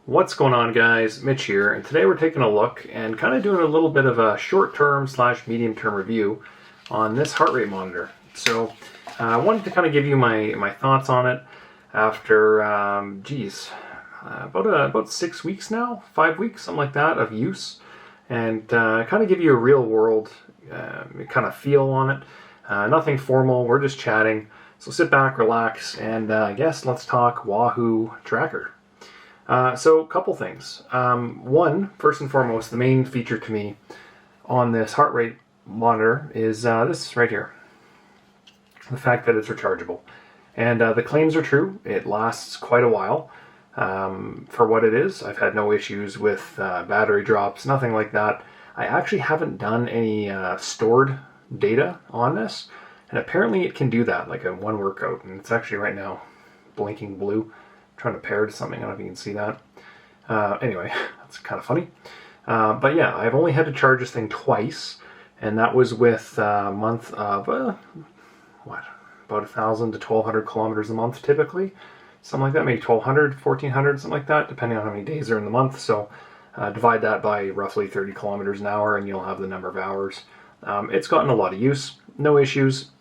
What's going on, guys? Mitch here, and today we're taking a look and kind of doing a little bit of a short-term slash medium-term review on this heart rate monitor. So I wanted to kind of give you my thoughts on it after, about 6 weeks now, 5 weeks, something like that, of use, and kind of give you a real-world kind of feel on it. Nothing formal, we're just chatting. So sit back, relax, and I guess let's talk Wahoo Trackr. So a couple things. One, first and foremost, the main feature to me on this heart rate monitor is this right here. The fact that it's rechargeable. And the claims are true. It lasts quite a while for what it is. I've had no issues with battery drops, nothing like that. I actually haven't done any stored data on this. And apparently it can do that, like a one workout. And it's actually right now blinking blue. Trying to pair to something. I don't know if you can see that. Anyway, that's kind of funny. But yeah, I've only had to charge this thing twice, and that was with a month of, about 1,000 to 1,200 kilometers a month typically. Something like that, maybe 1,200, 1,400, something like that, depending on how many days are in the month. So divide that by roughly 30 kilometers an hour, and you'll have the number of hours. It's gotten a lot of use, no issues.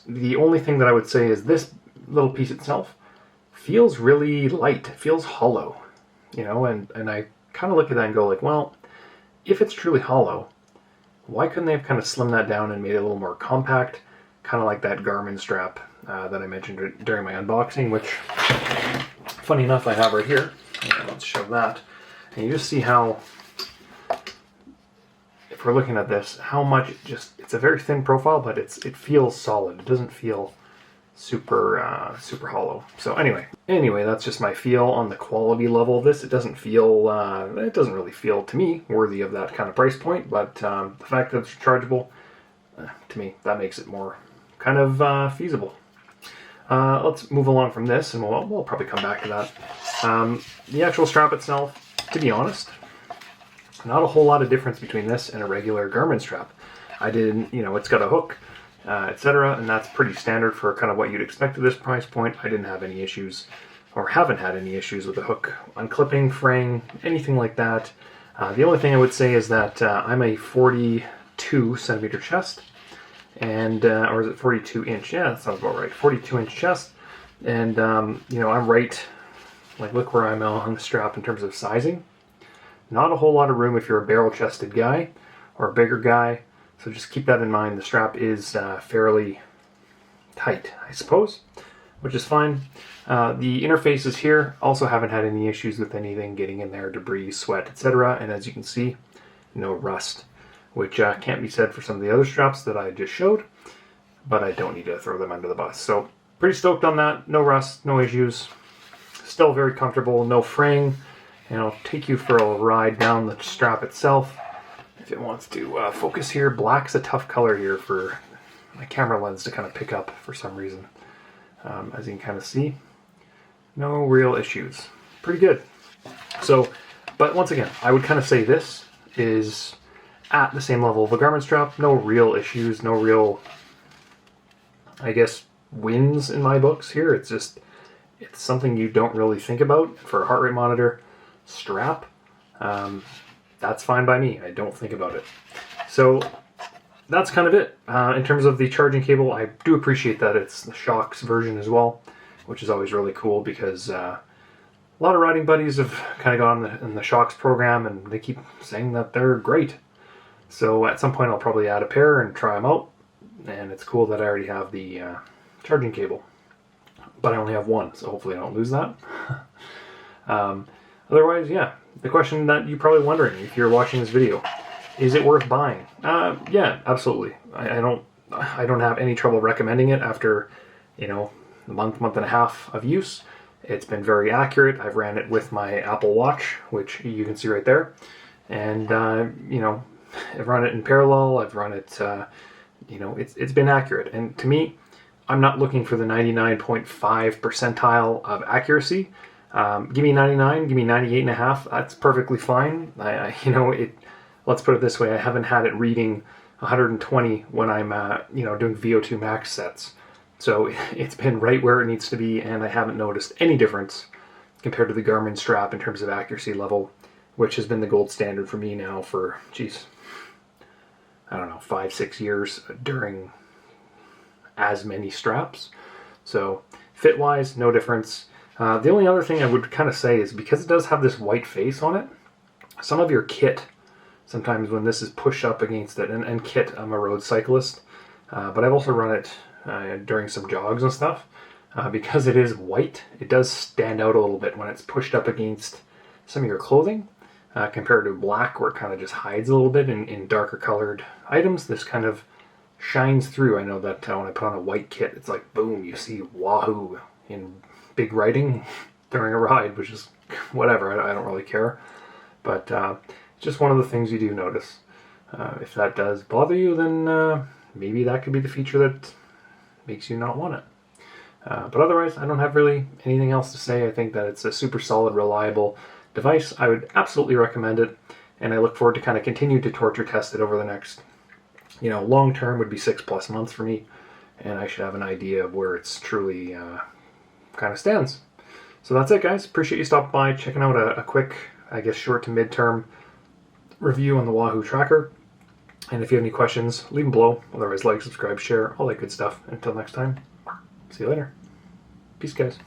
The only thing that I would say is this little piece itself feels really light. It feels hollow, you know, and I kind of look at that and go like, well, if it's truly hollow, why couldn't they have kind of slimmed that down and made it a little more compact, kind of like that Garmin strap that I mentioned during my unboxing, which, funny enough, I have right here. Let's show that. And you just see how, if we're looking at this, how much it's a very thin profile, but it feels solid. It doesn't feel super hollow. So anyway, that's just my feel on the quality level of this. It doesn't really feel to me worthy of that kind of price point, but the fact that it's rechargeable, to me, that makes it more kind of feasible. Let's move along from this, and we'll probably come back to that. The actual strap itself, to be honest, not a whole lot of difference between this and a regular Garmin strap. It's got a hook, etc., and that's pretty standard for kind of what you'd expect at this price point. I didn't have any issues, or haven't had any issues with the hook unclipping, fraying, anything like that. The only thing I would say is that I'm a 42 centimeter chest, and or is it 42 inch? Yeah, that sounds about right. 42 inch chest, and I'm right, like look where I'm on the strap in terms of sizing. Not a whole lot of room if you're a barrel chested guy or a bigger guy. So just keep that in mind. The strap is fairly tight, I suppose, which is fine. The interfaces here also haven't had any issues with anything getting in there, debris, sweat, etc. And as you can see, no rust, which can't be said for some of the other straps that I just showed, but I don't need to throw them under the bus. So pretty stoked on that. No rust, no issues. Still very comfortable, no fraying, and I'll take you for a ride down the strap itself. If it wants to focus here, black's a tough color here for my camera lens to kind of pick up for some reason. As you can kind of see, no real issues. Pretty good. So, but once again, I would kind of say this is at the same level of a Garmin strap. No real issues, no real, I guess, wins in my books here. It's something you don't really think about for a heart rate monitor strap. That's fine by me. I don't think about it. So that's kind of it. In terms of the charging cable, I do appreciate that it's the Shocks version as well, which is always really cool because a lot of riding buddies have kind of gone in the Shocks program and they keep saying that they're great. So at some point I'll probably add a pair and try them out. And it's cool that I already have the charging cable. But I only have one, so hopefully I don't lose that. Otherwise, yeah, the question that you're probably wondering if you're watching this video, is it worth buying? Yeah, absolutely. I don't have any trouble recommending it after, a month and a half of use. It's been very accurate. I've ran it with my Apple Watch, which you can see right there. And, I've run it in parallel. I've run it, it's been accurate. And to me, I'm not looking for the 99.5 percentile of accuracy. Give me 99, give me 98.5. That's perfectly fine. Let's put it this way. I haven't had it reading 120 when I'm, doing VO2 max sets. So it's been right where it needs to be, and I haven't noticed any difference compared to the Garmin strap in terms of accuracy level, which has been the gold standard for me now for, geez, I don't know, 5-6 years during as many straps. So fit-wise, no difference. The only other thing I would kind of say is because it does have this white face on it, some of your kit, sometimes when this is pushed up against it, and kit, I'm a road cyclist, but I've also run it during some jogs and stuff. Because it is white, it does stand out a little bit when it's pushed up against some of your clothing, compared to black where it kind of just hides a little bit in darker colored items. This kind of shines through. I know that when I put on a white kit, it's like, boom, you see Wahoo in big writing during a ride, which is whatever, I don't really care. But it's just one of the things you do notice. If that does bother you, then maybe that could be the feature that makes you not want it. But otherwise, I don't have really anything else to say. I think that it's a super solid, reliable device. I would absolutely recommend it, and I look forward to kind of continue to torture test it over the next, long term would be 6+ months for me, and I should have an idea of where it's truly kind of stands. So that's it, guys. Appreciate you stopping by, checking out a quick, I guess, short to mid-term review on the Wahoo Trackr. And if you have any questions, leave them below. Otherwise, like, subscribe, share, all that good stuff. Until next time, see you later. Peace, guys.